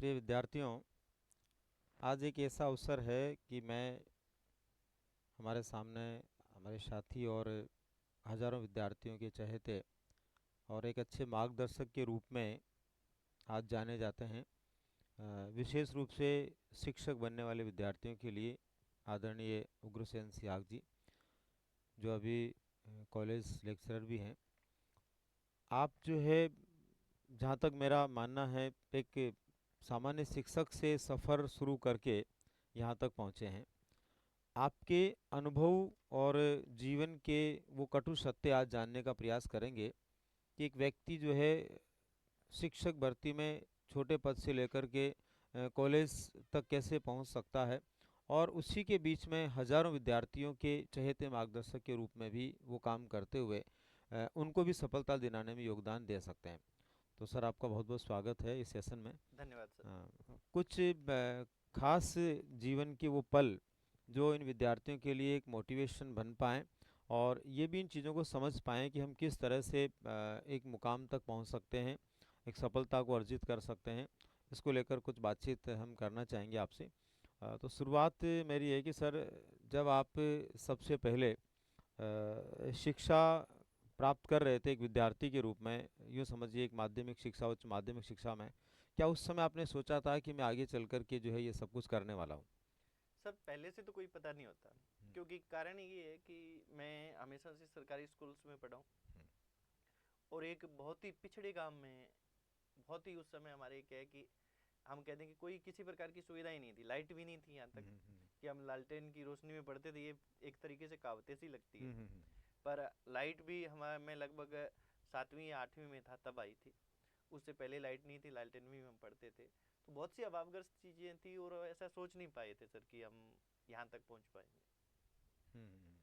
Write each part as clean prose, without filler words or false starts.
प्रिय विद्यार्थियों, आज एक ऐसा अवसर है कि मैं हमारे सामने हमारे साथी और हजारों विद्यार्थियों के चहेते और एक अच्छे मार्गदर्शक के रूप में आज जाने जाते हैं। विशेष रूप से शिक्षक बनने वाले विद्यार्थियों के लिए आदरणीय उग्रसेन सियाग जी, जो अभी कॉलेज लेक्चरर भी हैं। आप जो है, जहाँ तक मेरा मानना है, एक सामान्य शिक्षक से सफ़र शुरू करके यहाँ तक पहुँचे हैं। आपके अनुभव और जीवन के वो कटु सत्य आज जानने का प्रयास करेंगे कि एक व्यक्ति जो है शिक्षक भर्ती में छोटे पद से लेकर के कॉलेज तक कैसे पहुंच सकता है, और उसी के बीच में हजारों विद्यार्थियों के चहेते मार्गदर्शक के रूप में भी वो काम करते हुए उनको भी सफलता दिलाने में योगदान दे सकते हैं। तो सर, आपका बहुत बहुत स्वागत है इस सेशन में। धन्यवाद सर। कुछ खास जीवन के वो पल जो इन विद्यार्थियों के लिए एक मोटिवेशन बन पाएँ, और ये भी इन चीज़ों को समझ पाएँ कि हम किस तरह से एक मुकाम तक पहुंच सकते हैं, एक सफलता को अर्जित कर सकते हैं। इसको लेकर कुछ बातचीत हम करना चाहेंगे आपसे। तो शुरुआत मेरी है कि सर, जब आप सबसे पहले शिक्षा प्राप्त कर रहे थे एक विद्यार्थी के रूप में, यूँ समझिए एक माध्यमिक शिक्षा, उच्च माध्यमिक शिक्षा में, क्या उस समय आपने सोचा था कि मैं आगे चल कर के जो है ये सब कुछ करने वाला हूँ? सर, पहले से तो कोई पता नहीं होता, हम्म, क्योंकि कारण ये है कि मैं हमेशा से सरकारी स्कूल्स में पढ़ा हूँ हम्म, और एक बहुत ही पिछड़े गांव में। बहुत ही उस समय हमारे क्या है कि हम कहते हैं कि कोई किसी प्रकार की सुविधा ही नहीं थी, लाइट भी नहीं थी यहाँ तक हम्म, हम्म, कि हम लालटेन की रोशनी में पढ़ते थे। ये एक तरीके से कहावतें सी लगती है, हम्म, पर लाइट भी हमारे में लगभग 7वीं या 8वीं में था तब आई थी। उससे पहले लाइट नहीं थी, लालटेन में हम पढ़ते थे। तो बहुत सी अभावग्रस्त चीज़ें थी और ऐसा सोच नहीं पाए थे सर कि हम यहाँ तक पहुँच पाएंगे। हम्म।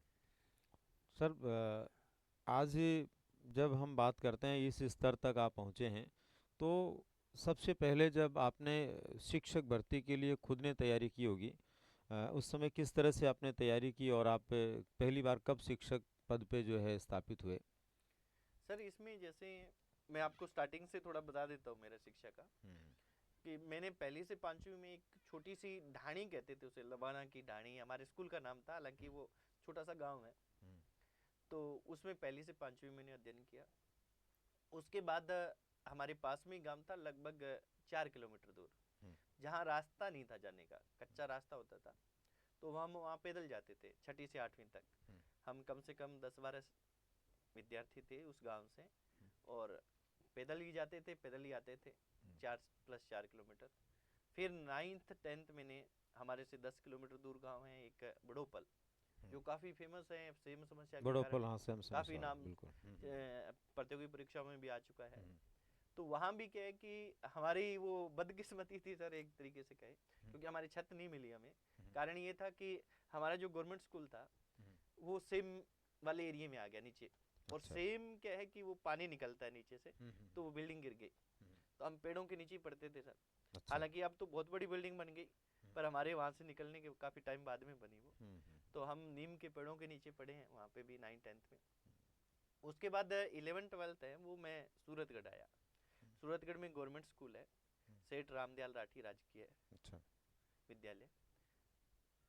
सर, आज जब हम बात करते हैं इस स्तर तक आप पहुँचे हैं, तो सबसे पहले जब आपने शिक्षक भर्ती के लिए खुद ने तैयारी की होगी, उस समय किस तरह से आपने तैयारी की, और आप पहली बार कब शिक्षक पद पे जो है स्थापित हुए? सर, इसमें जैसे मैं आपको स्टार्टिंग से थोड़ा बता देता हूँ मेरा शिक्षा का, हम्म, कि मैंने पहली से 5वीं में एक छोटी सी ढाणी कहते थे उसे, लबाना की ढाणी हमारे स्कूल का नाम था, हालांकि वो छोटा सा गांव है। हम्म, तो उसमें पहली से 5वीं मैंने अध्ययन किया। उसके बाद हमारे पास में ही गांव था, लगभग 4 किलोमीटर दूर, हम्म, जहाँ रास्ता नहीं था जाने का, कच्चा रास्ता होता था। तो हम वहाँ पैदल जाते थे 6ठी से 8वीं तक। हम्म, हम कम से कम 10-12 विद्यार्थी थे उस गांव से, हम्म, और पैदल ही जाते थे, पैदल ही आते थे। हम्म, 4+4 किलोमीटर। फिर 9th 10th मैंने, हमारे से 10 किलोमीटर दूर गांव है एक बड़ोपल, हम्म। जो काफ़ी फेमस है सेम समस्या के बड़ो कारण। पल, हाँ, सेम काफ़ी समस्या वाला, नाम बिल्कुल। प्रतियोगी परीक्षाओं में भी आ चुका है। हम्म, तो वहाँ भी क्या है कि हमारी वो बदकिस्मती थी सर, एक तरीके से कहे, हम्म, क्योंकि हमारी छत नहीं मिली हमें। हम्म, कारण ये था कि हमारा जो गवर्नमेंट स्कूल था हम्म। वो सेम वाले एरिया में आ गया नीचे, और अच्छा। सेम क्या है कि वो पानी निकलता है नीचे से। हम्म, तो वो बिल्डिंग गिर गई, हम्म। तो हम पेड़ों के नीचे ही पढ़ते थे सर। अच्छा। हालांकि अब तो बहुत बड़ी बिल्डिंग बन गई, हम्म, पर हमारे वहाँ से निकलने के काफ़ी टाइम बाद में बनी वो। हम्म, तो हम नीम के पेड़ों के नीचे पढ़े हैं वहाँ पे भी 9th 10th में। उसके बाद 11th 12th है वो मैं सूरतगढ़ आया। सूरतगढ़ में गवर्नमेंट स्कूल है, हम्म। सेठ रामदयाल राठी राजकीय अच्छा। विद्यालय,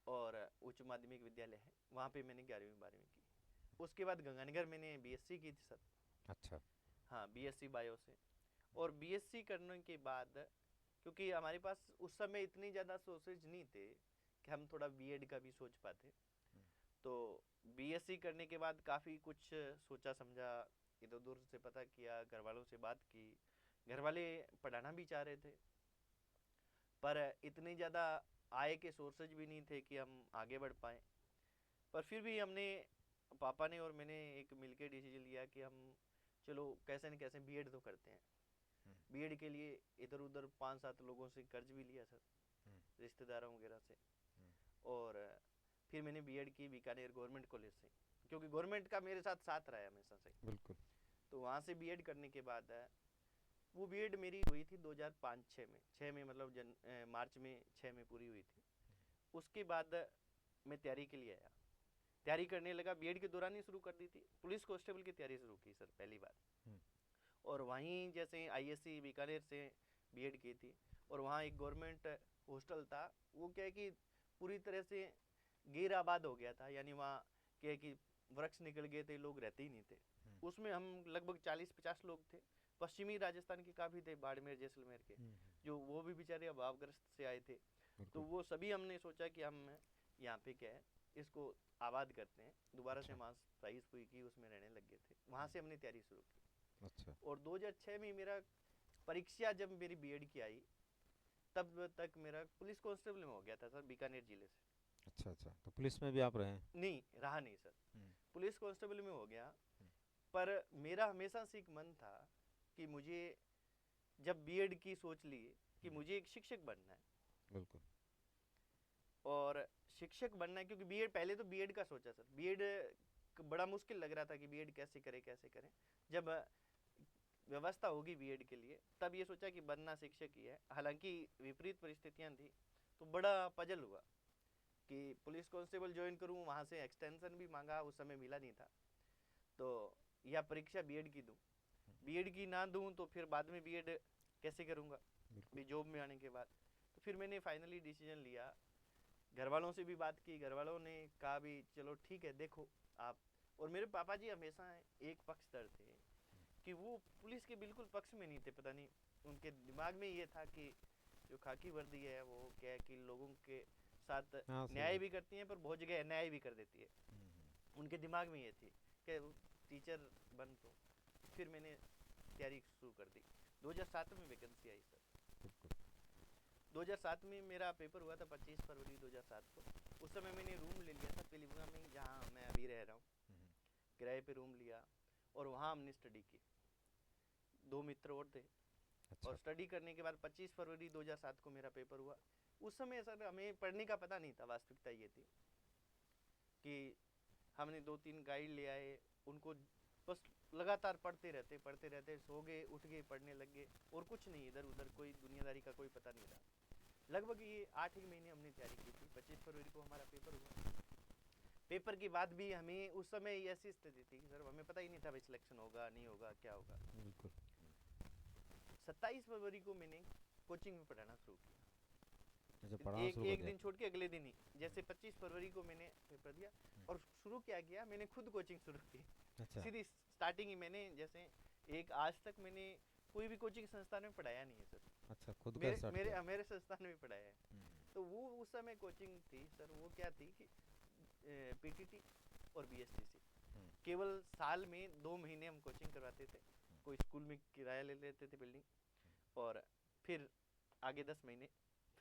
और उच्च माध्यमिक विद्यालय है, वहाँ पे मैंने 11वीं 12वीं की। उसके बाद गंगानगर मैंने बीएससी की थी सर। अच्छा। हाँ, बीएससी बायो से। और बीएससी करने के बाद, क्योंकि हमारे पास उस समय इतनी ज़्यादा सोर्सेज नहीं थे कि हम थोड़ा बीएड का भी सोच पाते, हम्म, तो बीएससी करने के बाद काफ़ी कुछ सोचा समझा, इधर उधर से पता किया, घर वालों से बात की। घर वाले पढ़ाना भी चाह रहे थे, पर इतनी ज़्यादा आय के सोर्सेज भी नहीं थे कि हम आगे बढ़ पाएँ। पर फिर भी हमने, पापा ने और मैंने एक मिलके डिसीजन लिया कि हम चलो कैसे न कैसे बीएड तो करते हैं। हम्म, बीएड के लिए इधर उधर 5-7 लोगों से कर्ज भी लिया सर, हम्म, रिश्तेदारों वगैरह से। हम्म। और फिर मैंने बीएड की बीकानेर गवर्नमेंट कॉलेज से, क्योंकि गवर्नमेंट का मेरे साथ साथ रहा है हमेशा से। बिल्कुल। तो वहाँ से बीएड करने के बाद वो बीएड मेरी हुई थी 2005-6 में, 6 में मतलब मार्च में 6 में पूरी हुई थी। उसके बाद मैं तैयारी के लिए आया, तैयारी करने लगा। बीएड के दौरान ही शुरू कर दी थी, पुलिस कांस्टेबल की तैयारी शुरू की सर पहली बार। हम्म, और वहीं जैसे आईएससी बीकानेर से बीएड की थी। और वहाँ एक गवर्नमेंट हॉस्टल था, वो क्या है कि पूरी तरह से गैर आबाद हो गया था, यानी वहाँ क्या है कि वृक्ष निकल गए थे, लोग रहते ही नहीं थे। उसमें हम लगभग 40-50 लोग थे, पश्चिमी राजस्थान के काफ़ी थे, बाड़मेर जैसलमेर के, जो वो भी बेचारे अभावग्रस्त से आए थे। तो वो सभी हमने सोचा कि हम यहाँ पे क्या है इसको आबाद करते हैं, दोबारा से वहाँ स्थायी हुई की उसमें रहने लग गए थे। वहाँ से हमने तैयारी शुरू की। अच्छा। और 2006 में मेरा परीक्षा जब मेरी बीएड की आई, तब तक मेरा पुलिस कांस्टेबल में हो गया था सर, बीकानेर जिले से। अच्छा अच्छा, तो पुलिस में भी आप रहे हैं? नहीं रहा नहीं सर, हम्म। पुलिस कांस्टेबल में हो गया। पर मेरा हमेशा से एक मन था कि मुझे, जब बीएड की सोच ली कि मुझे एक शिक्षक बनना है। बिल्कुल। और शिक्षक बनना है क्योंकि बीएड, पहले तो बीएड का सोचा सर, बीएड बड़ा मुश्किल लग रहा था कि बीएड कैसे करें कैसे करें। जब व्यवस्था होगी बीएड के लिए तब ये सोचा कि बनना शिक्षक ही है। हालांकि विपरीत परिस्थितियां थी, तो बड़ा पजल हुआ कि पुलिस कांस्टेबल ज्वाइन करूं, वहां से एक्सटेंशन भी मांगा, उस समय मिला नहीं था। तो या परीक्षा बीएड की दूं, बीएड की ना दूं तो फिर बाद में बीएड कैसे करूंगा भी जॉब में आने के बाद। तो फिर मैंने फाइनली डिसीजन लिया, घर वालों से भी बात की, घर वालों ने कहा भी चलो ठीक है देखो आप। और मेरे पापा जी हमेशा एक पक्षधर थे कि वो पुलिस के बिल्कुल पक्ष में नहीं थे। पता नहीं उनके दिमाग में ये था कि जो खाकी वर्दी है वो क्या है कि लोगों के साथ हाँ सही न्याय है। भी करती है पर बहुत जगह अन्याय भी कर देती है। उनके दिमाग में ये थी कि टीचर बन। तो फिर मैंने तैयारी शुरू कर दी। 2007 में वैकेंसी आई सर। बिल्कुल। 2007 में मेरा पेपर हुआ था 25 फरवरी 2007 को। उस समय मैंने रूम ले लिया था पिलीभुगा में, जहाँ मैं अभी रह रहा हूँ, किराए पे रूम लिया और वहाँ हमने स्टडी की। 2 मित्र और थे। अच्छा। और स्टडी करने के बाद 25 फरवरी 2007 को मेरा पेपर हुआ। उस समय सर हमें पढ़ने का पता नहीं था, वास्तविकता ये थी कि हमने 2-3 गाइड ले आए, उनको बस लगातार पढ़ते रहते, सो गए उठ गए पढ़ने लग गए, और कुछ नहीं, इधर उधर कोई दुनियादारी का कोई पता नहीं था। लगभग ये 8 ही महीने हमने तैयारी की थी। 25 फरवरी को हमारा पेपर हुआ। पेपर के बाद भी हमें उस समय ऐसी स्थिति थी सर, हमें पता ही नहीं था भाई सिलेक्शन होगा नहीं होगा क्या होगा। बिल्कुल। 27 फरवरी को मैंने कोचिंग में पढ़ाना शुरू किया। अच्छा, पढ़ाना शुरू कर एक दिया? दिन छोड़ के अगले दिन ही, जैसे 25 फरवरी को मैंने पेपर दिया और शुरू क्या किया, मैंने खुद कोचिंग शुरू की। अच्छा। सीधी स्टार्टिंग ही मैंने, जैसे एक आज तक मैंने कोई भी कोचिंग संस्थान में पढ़ाया नहीं है सर। अच्छा, खुद का मेरे स्टार्ट मेरे किया? मेरे संस्थान में पढ़ाया है। तो वो उस समय कोचिंग थी सर, वो क्या थी कि पीटीटी और बीएसटीसी, केवल साल में 2 महीने हम कोचिंग करवाते थे। कोई स्कूल में किराया ले लेते थे बिल्डिंग, और फिर आगे 10 महीने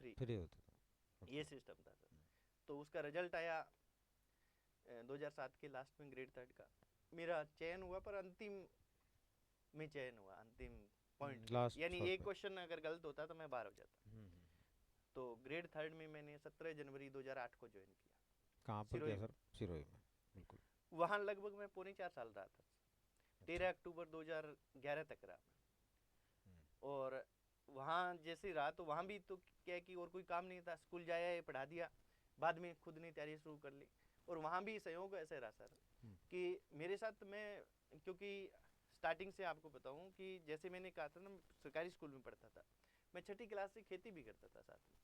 फ्री, फ्री होता था? ये सिस्टम था सर। तो उसका रिजल्ट आया 2007 के लास्ट में, ग्रेड 3 का मेरा चयन हुआ, पर अंतिम में चयन हुआ, अंतिम पॉइंट पे, लास्ट यानी छोर एक पे? क्वेश्चन अगर गलत होता तो मैं बाहर हो जाता। तो ग्रेड 3 में मैंने 17 जनवरी 2008 को ज्वाइन किया। कहाँ पर सिरोही किया में। सर? सिरोही में? बिल्कुल। वहाँ लगभग मैं पौने 4 साल रहा था। 13 अक्टूबर 2011 तक रहा मैं। और वहाँ जैसे रहा तो वहाँ भी तो क्या है कि और कोई काम नहीं था, स्कूल जाया पढ़ा दिया, बाद में खुद ने तैयारी शुरू कर ली। और वहाँ भी सहयोग ऐसे रहा सर कि मेरे साथ मैं, क्योंकि स्टार्टिंग से आपको बताऊं कि जैसे मैंने कहा था ना, सरकारी स्कूल में पढ़ता था, मैं 6ठी क्लास से खेती भी करता था साथ में।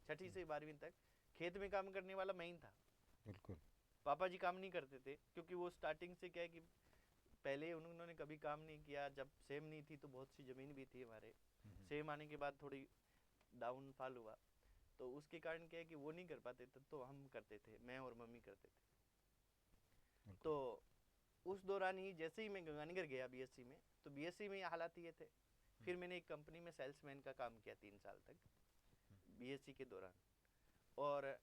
6ठी से 12वीं तक खेत में काम करने वाला मैं ही था। बिल्कुल। पापा जी काम नहीं करते थे, क्योंकि वो स्टार्टिंग से क्या है कि पहले उन्होंने कभी काम नहीं किया। जब सेम नहीं थी तो बहुत सी ज़मीन भी थी हमारे, सेम आने के बाद थोड़ी डाउनफॉल हुआ, तो उसके कारण क्या है कि वो नहीं कर पाते थे, तो हम करते थे, मैं और मम्मी करते थे। तो उस दौरान ही जैसे ही मैं गंगानगर गया बीएससी में, तो बीएससी में हालात ये थे। फिर मैंने एक कंपनी में सेल्समैन का काम किया 3 साल तक बीएससी के दौरान। और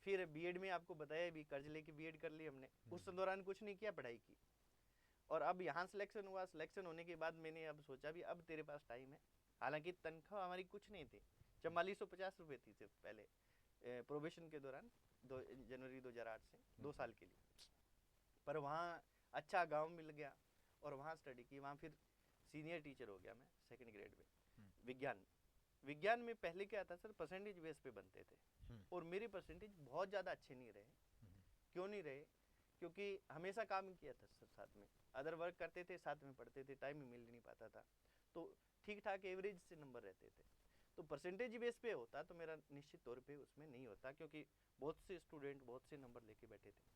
फिर बीएड में आपको बताया भी, कर्ज लेके बीएड कर ली हमने। उस दौरान कुछ नहीं किया, पढ़ाई की। और अब यहाँ सिलेक्शन हुआ, सिलेक्शन होने के बाद मैंने अब सोचा भी अब तेरे पास टाइम है। हालांकि तनख्वाह हमारी कुछ नहीं थी, 4450 रुपये थी सिर्फ पहले प्रोबेशन के दौरान, जनवरी 2008 से 2 साल के लिए। पर वहाँ अच्छा गांव मिल गया और वहाँ स्टडी की। वहाँ फिर सीनियर टीचर हो गया मैं 2nd ग्रेड में। विज्ञान में पहले क्या था सर, परसेंटेज बेस पे बनते थे, और मेरे परसेंटेज बहुत ज़्यादा अच्छे नहीं रहे। क्यों नहीं रहे? क्योंकि हमेशा काम किया था सर, साथ में अदर वर्क करते थे, साथ में पढ़ते थे, टाइम ही मिल नहीं पाता था। तो ठीक ठाक एवरेज से नंबर रहते थे। तो परसेंटेज बेस पे होता तो मेरा निश्चित तौर पे उसमें नहीं होता, क्योंकि बहुत से स्टूडेंट बहुत से नंबर लेके बैठे थे।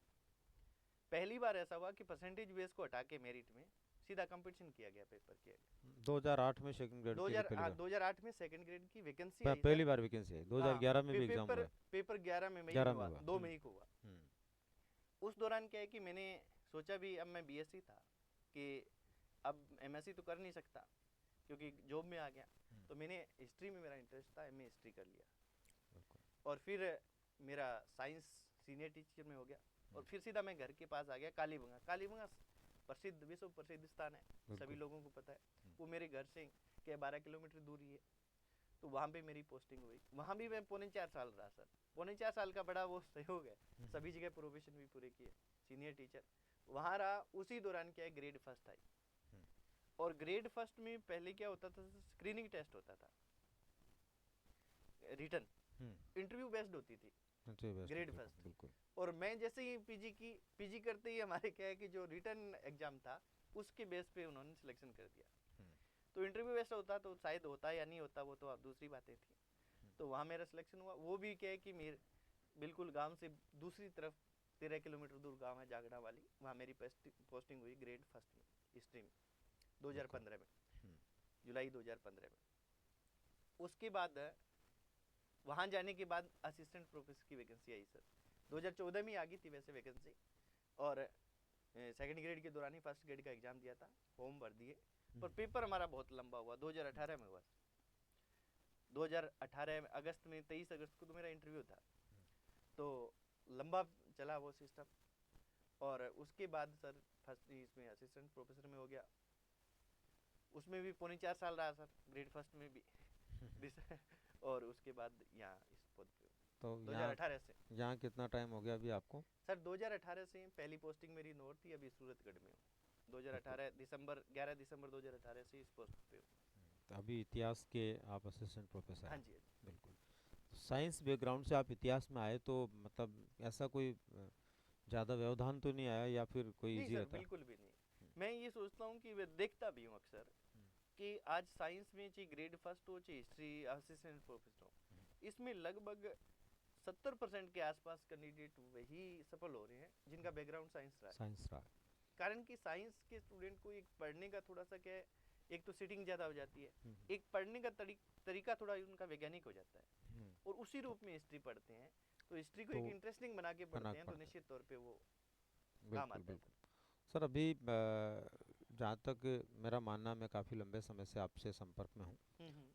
पहली बार ऐसा हुआ कि परसेंटेज बेस को हटा के मेरिट में सीधा कंपटीशन किया गया, पेपर किया गया। 2008 में सेकंड ग्रेड के लिए पहली बार 2008 में सेकंड ग्रेड की वैकेंसी आई पहली सर। बार वैकेंसी आई। हाँ, 2011 में भी एग्जाम पेपर हुआ है। पेपर 11 में मई 11 में में हुआ, हुआ। 2 मई को हुआ। उस दौरान क्या है कि मैंने सोचा भी, अब मैं बीएससी था कि अब एमएससी तो कर नहीं सकता क्योंकि जॉब में आ गया, तो मैंने हिस्ट्री में मेरा इंटरेस्ट था, एमए हिस्ट्री कर लिया। और फिर मेरा साइंस सीनियर टीचर में हो गया, और फिर सीधा मैं घर के पास आ गया कालीबंगा। कालीबंगा प्रसिद्ध, विश्व प्रसिद्ध स्थान है, सभी लोगों को पता है। वो मेरे घर से क्या 12 किलोमीटर दूर ही है। तो वहाँ पे मेरी पोस्टिंग हुई। वहाँ भी मैं 4.5 साल रहा सर। 4.5 साल का बड़ा वो सहयोग है, सभी जगह प्रोफेशन भी पूरे किए, सीनियर टीचर वहाँ रहा। उसी दौरान क्या है, ग्रेड फर्स्ट आई। और ग्रेड फर्स्ट में पहले क्या होता था, स्क्रीनिंग टेस्ट होता था, रिटन इंटरव्यू बेस्ड होती थी ग्रेड फर्स्ट। बिल्कुल। और मैं जैसे ही पीजी करते ही हमारे क्या है कि जो रिटन एग्जाम था उसके बेस पे उन्होंने सिलेक्शन कर दिया। तो इंटरव्यू बेस्ड होता तो शायद होता या नहीं होता, वो तो दूसरी बातें थी। तो वहाँ मेरा सिलेक्शन हुआ। वो भी क्या है कि मेरे बिल्कुल गांव से दूसरी तरफ 13 किलोमीटर दूर गांव है जागड़ा वाली, वहाँ मेरी पोस्टिंग हुई ग्रेड फर्स्ट में हिस्ट्री में 2015 में, जुलाई 2015 में। उसके बाद वहाँ जाने के बाद असिस्टेंट प्रोफेसर की वैकेंसी आई सर। 2014 में आ गई थी वैसे वैकेंसी, और सेकंड ग्रेड के दौरान ही फर्स्ट ग्रेड का एग्जाम दिया था, फॉर्म भर दिए। पर पेपर हमारा बहुत लंबा हुआ, 2018 में हुआ। 2018 अगस्त में, 23 अगस्त को तो मेरा इंटरव्यू था। तो लंबा चला वो सिस्टम, और उसके बाद सर फर्स्ट इसमें असिस्टेंट प्रोफेसर में हो गया। उसमें भी 4.5 साल रहा सर, ग्रेड फर्स्ट में भी और उसके बाद यहाँ इस पद पे तो 2018 से। यहाँ कितना टाइम हो गया अभी आपको? सर 2018 से पहली पोस्टिंग मेरी नॉर्थ थी, अभी सूरतगढ़ में हूँ। 2018 दिसंबर 11 दिसंबर 2018 से इस पोस्ट पे हूँ। तो अभी इतिहास के आप असिस्टेंट प्रोफेसर हाँ हैं। जी। बिल्कुल। साइंस बैकग्राउंड से आप इतिहास में आए, तो मतलब ऐसा कोई ज़्यादा व्यवधान तो नहीं आया, या फिर कोई नहीं इजी सर, रहता? बिल्कुल भी नहीं। मैं ये सोचता हूँ कि मैं देखता भी हूँ अक्सर कि आज साइंस में चाहे ग्रेड फर्स्ट हो चाहे हिस्ट्री असिस्टेंट प्रोफेसर हो, इसमें लगभग 70% के आसपास कैंडिडेट वही सफल हो रहे हैं जिनका बैकग्राउंड साइंस रहा है। साइंस रहा। कारण कि साइंस के स्टूडेंट को एक पढ़ने का थोड़ा सा क्या है, एक तो सीटिंग ज़्यादा हो जाती है, एक पढ़ने का तरीका थोड़ा उनका वैज्ञानिक हो जाता है, और उसी रूप में हिस्ट्री पढ़ते हैं। तो हिस्ट्री को एक इंटरेस्टिंग बना के पढ़ते हैं, तो निश्चित तौर पे वो काम आता है। सर अभी जहाँ तक मेरा मानना, मैं काफ़ी लंबे समय से आपसे संपर्क में हूँ,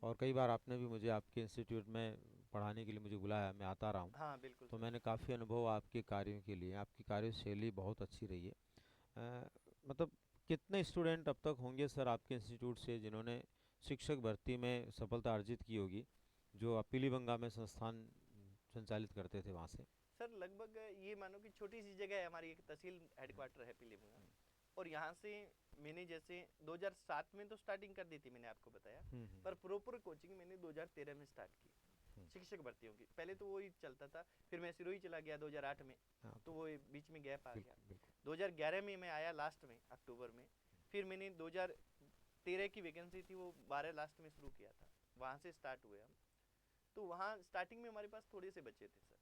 और कई बार आपने भी मुझे आपके इंस्टीट्यूट में पढ़ाने के लिए मुझे बुलाया, मैं आता रहा हूँ। हाँ बिल्कुल। तो मैंने काफ़ी अनुभव आपके कार्यों के लिए, आपकी कार्यशैली बहुत अच्छी रही है। मतलब कितने स्टूडेंट अब तक होंगे सर आपके इंस्टीट्यूट से जिन्होंने शिक्षक भर्ती में सफलता अर्जित की होगी, जो आप पीलीबंगा में संस्थान संचालित करते थे वहाँ से? सर लगभग ये मानो कि छोटी सी जगह है हमारी, एक तहसील हेडक्वार्टर है पीलीबंगा, और यहाँ से मैंने जैसे 2007 में तो स्टार्टिंग कर दी थी, मैंने आपको बताया। पर प्रॉपर कोचिंग मैंने 2013 में स्टार्ट की शिक्षक भर्तियों की। पहले तो वही चलता था, फिर मैं सिरोही चला गया 2008 में, तो वो बीच में गैप आ गया। 2011 में मैं आया लास्ट में अक्टूबर में, फिर मैंने 2013 की वैकेंसी थी वो 12 लास्ट में शुरू किया था, वहाँ से स्टार्ट हुए हम। तो वहाँ स्टार्टिंग में हमारे पास थोड़े से बच्चे थे सर,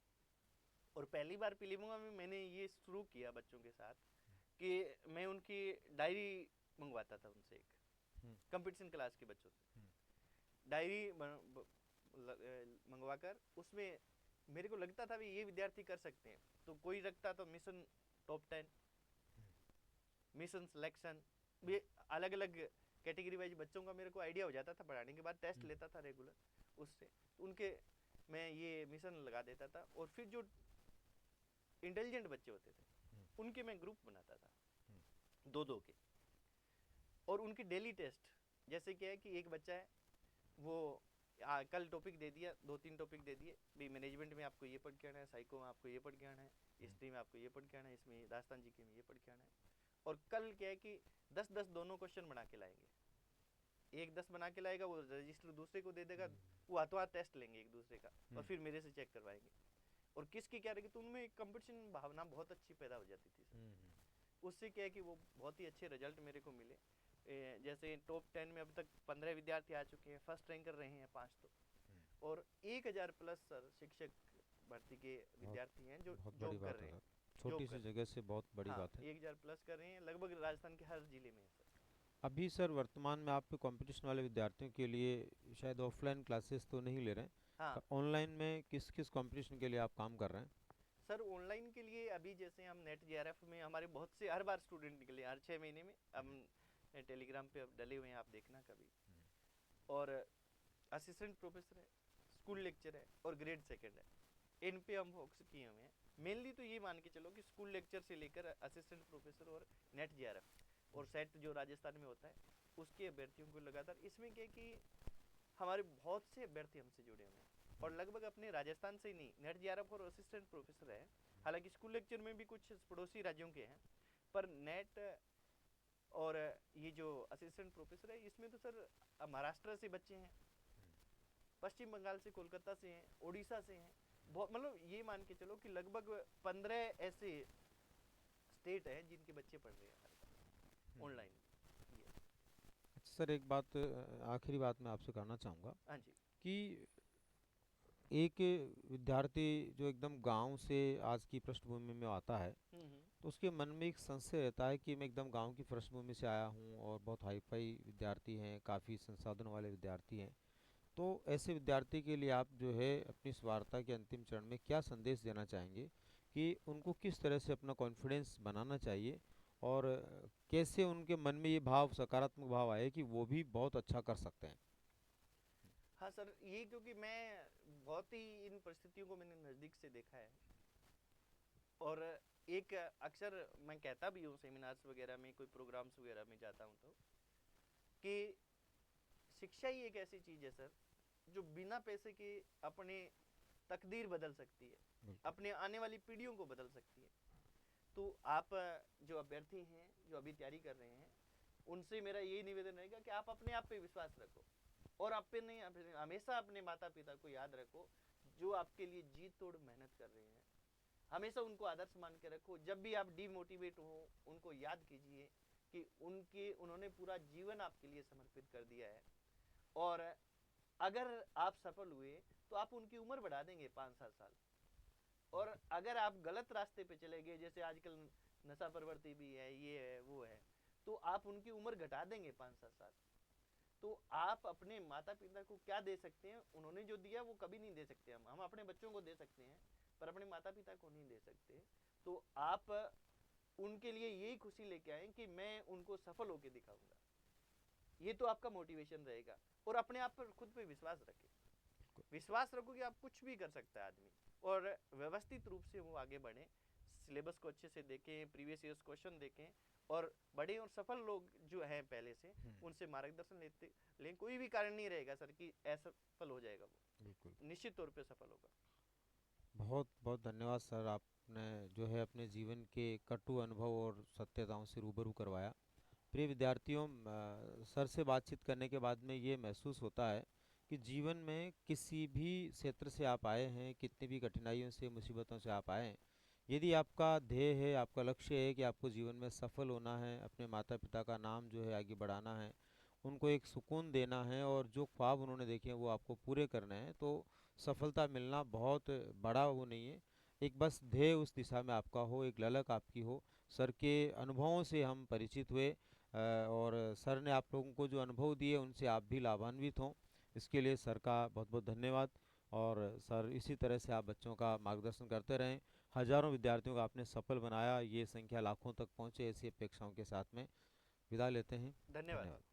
और पहली बार पीलीबंगा में मैंने ये शुरू किया बच्चों के साथ कि मैं उनकी डायरी मंगवाता था उनसे, एक कंपटीशन क्लास के बच्चों से डायरी मंगवाकर, उसमें मेरे को लगता था भी ये विद्यार्थी कर सकते हैं। तो कोई रखता तो मिशन टॉप 10, मिशन सिलेक्शन भी, अलग अलग कैटेगरी वाइज बच्चों का मेरे को आइडिया हो जाता था। पढ़ाने के बाद टेस्ट लेता था रेगुलर उससे, तो उनके मैं ये मिशन लगा देता था। और फिर जो इंटेलिजेंट बच्चे होते थे उनके मैं ग्रुप बनाता था 2-2 के, और उनकी डेली टेस्ट, जैसे क्या है कि एक बच्चा है वो कल टॉपिक दे दिया, 2-3 टॉपिक दे दिए भी, मैनेजमेंट में आपको ये पढ़ के आना है, साइको में आपको ये पढ़ के आना है, हिस्ट्री में आपको ये पढ़ के आना है, इसमें दास्तान जी के में ये पढ़ के आना है। और कल क्या है कि 10-10 दोनों क्वेश्चन बना के लाएंगे, एक 10 बना के लाएगा, वो रजिस्टर दूसरे को दे देगा, वो हाथों हाथ टेस्ट लेंगे एक दूसरे का, और फिर मेरे से चेक करवाएंगे। और किसकी क्या रहेगी, तो उनमें एक कंपटीशन भावना बहुत अच्छी पैदा हो जाती थी सर। उससे क्या है कि वो बहुत ही अच्छे रिजल्ट मेरे को मिले। जैसे टॉप 10 में अब तक 15 विद्यार्थी आ चुके हैं, फर्स्ट रैंक कर रहे हैं 5 तो, और 1000 प्लस सर शिक्षक भर्ती के बहुत विद्यार्थी हैं जो बहुत बड़ी जॉब कर बात है रहे हैं। सर। छोटी सी जगह से बहुत बड़ी हाँ, बात है। 1000 प्लस कर रहे हैं, लगभग राजस्थान के हर जिले में है सर। अभी सर वर्तमान में आप कंपटीशन वाले विद्यार्थियों के लिए शायद ऑफलाइन क्लासेस तो नहीं ले रहे हैं, हाँ पर ऑनलाइन में किस किस कंपटीशन के लिए आप काम कर रहे हैं? सर, ऑनलाइन के लिए अभी जैसे हम नेट जेआरएफ में हमारे बहुत से हर बार स्टूडेंट निकले, हर 6 महीने में हम टेलीग्राम पे अब डले हुए हैं, आप देखना कभी। और असिस्टेंट प्रोफेसर है, स्कूल लेक्चर है और ग्रेड सेकंड है, इन पे हम फोकस किए हुए हैं। मेनली तो ये मान के चलो कि स्कूल लेक्चर से लेकर असिस्टेंट प्रोफेसर और नेट जेआरएफ और सेट जो राजस्थान में होता है उसके अभ्यर्थियों को लगातार, इसमें क्या है कि हमारे बहुत से अभ्यर्थी हमसे जुड़े हुए हैं और लगभग अपने राजस्थान से ही नहीं, नेट जेआरएफ और असिस्टेंट प्रोफेसर है, हालांकि स्कूल लेक्चर में भी कुछ पड़ोसी राज्यों के हैं, पर नेट और ये जो असिस्टेंट प्रोफेसर है इसमें तो सर महाराष्ट्र से बच्चे हैं, पश्चिम बंगाल से, कोलकाता से हैं, उड़ीसा से हैं, बहुत, मतलब ये मान के चलो कि लगभग 15 ऐसे स्टेट हैं जिनके बच्चे पढ़ रहे हैं हमारे पास ऑनलाइन। ये अच्छा सर, एक बात आखिरी बात मैं आपसे करना चाहूँगा हाँ जी। कि एक विद्यार्थी जो एकदम गांव से आज की पृष्ठभूमि में आता है, तो उसके मन में एक संशय रहता है कि मैं एकदम गांव की पृष्ठभूमि से आया हूं और बहुत हाई फाई विद्यार्थी हैं, काफ़ी संसाधन वाले विद्यार्थी हैं। तो ऐसे विद्यार्थी के लिए आप जो है अपनी इस वार्ता के अंतिम चरण में क्या संदेश देना चाहेंगे कि उनको किस तरह से अपना कॉन्फिडेंस बनाना चाहिए, और कैसे उनके मन में ये भाव, सकारात्मक भाव आए कि वो भी बहुत अच्छा कर सकते हैं? हाँ सर, ये क्योंकि मैं बहुत ही इन परिस्थितियों को मैंने नज़दीक से देखा है, और एक अक्सर मैं कहता भी हूँ सेमिनार्स वगैरह में, कोई प्रोग्राम्स वगैरह में जाता हूँ तो, कि शिक्षा ही एक ऐसी चीज़ है सर जो बिना पैसे के अपने तकदीर बदल सकती है, बिल्कुल। अपने आने वाली पीढ़ियों को बदल सकती है। तो आप जो अभ्यर्थी हैं, जो अभी तैयारी कर रहे हैं, उनसे मेरा यही निवेदन रहेगा कि आप अपने आप पे विश्वास रखो और अपने हमेशा अपने माता पिता को याद रखो जो आपके लिए जी तोड़ मेहनत कर रहे हैं, हमेशा उनको आदर्श मान के रखो। जब भी आप डीमोटिवेट हो उनको याद कीजिए कि उन्होंने पूरा जीवन आपके लिए समर्पित कर दिया है, और अगर आप सफल हुए तो आप उनकी उम्र बढ़ा देंगे 5-7 साल, और अगर आप गलत रास्ते पे चले गए, जैसे आजकल नशा प्रवृत्ति भी है, ये है वो है, तो आप उनकी उम्र घटा देंगे 5-7 साल। तो आप अपने माता पिता को क्या दे सकते हैं, उन्होंने जो दिया वो कभी नहीं दे सकते, हम अपने बच्चों को दे सकते हैं पर अपने माता पिता को नहीं दे सकते। तो आप उनके लिए यही खुशी लेके आए कि मैं उनको सफल होके दिखाऊंगा, ये तो आपका मोटिवेशन रहेगा। और अपने आप पर खुद पे विश्वास रखें, विश्वास रखो कि आप कुछ भी कर सकता है आदमी, और व्यवस्थित रूप से वो आगे बढ़े, सिलेबस को अच्छे से देखें, प्रीवियस ईयर्स क्वेश्चन देखें, और बड़े और सफल लोग जो हैं पहले से उनसे मार्गदर्शन लेते, लेकिन कोई भी कारण नहीं रहेगा सर कि असफल हो जाएगा, वो बिल्कुल। निश्चित तौर पे सफल होगा। बहुत बहुत धन्यवाद सर, आपने जो है अपने जीवन के कटु अनुभव और सत्यताओं से रूबरू करवाया। प्रिय विद्यार्थियों, सर से बातचीत करने के बाद में ये महसूस होता है कि जीवन में किसी भी क्षेत्र से आप आए हैं, कितनी भी कठिनाइयों से, मुसीबतों से आप आए हैं, यदि आपका ध्येय है, आपका लक्ष्य है कि आपको जीवन में सफल होना है, अपने माता पिता का नाम जो है आगे बढ़ाना है, उनको एक सुकून देना है, और जो ख्वाब उन्होंने देखे हैं वो आपको पूरे करने हैं, तो सफलता मिलना बहुत बड़ा वो नहीं है। एक बस ध्येय उस दिशा में आपका हो, एक ललक आपकी हो। सर के अनुभवों से हम परिचित हुए, और सर ने आप लोगों को जो अनुभव दिए उनसे आप भी लाभान्वित हों, इसके लिए सर का बहुत बहुत धन्यवाद। और सर इसी तरह से आप बच्चों का मार्गदर्शन करते रहें। हजारों विद्यार्थियों को आपने सफल बनाया, ये संख्या लाखों तक पहुँचे, ऐसी अपेक्षाओं के साथ में विदा लेते हैं। धन्यवाद। धन्यवाद।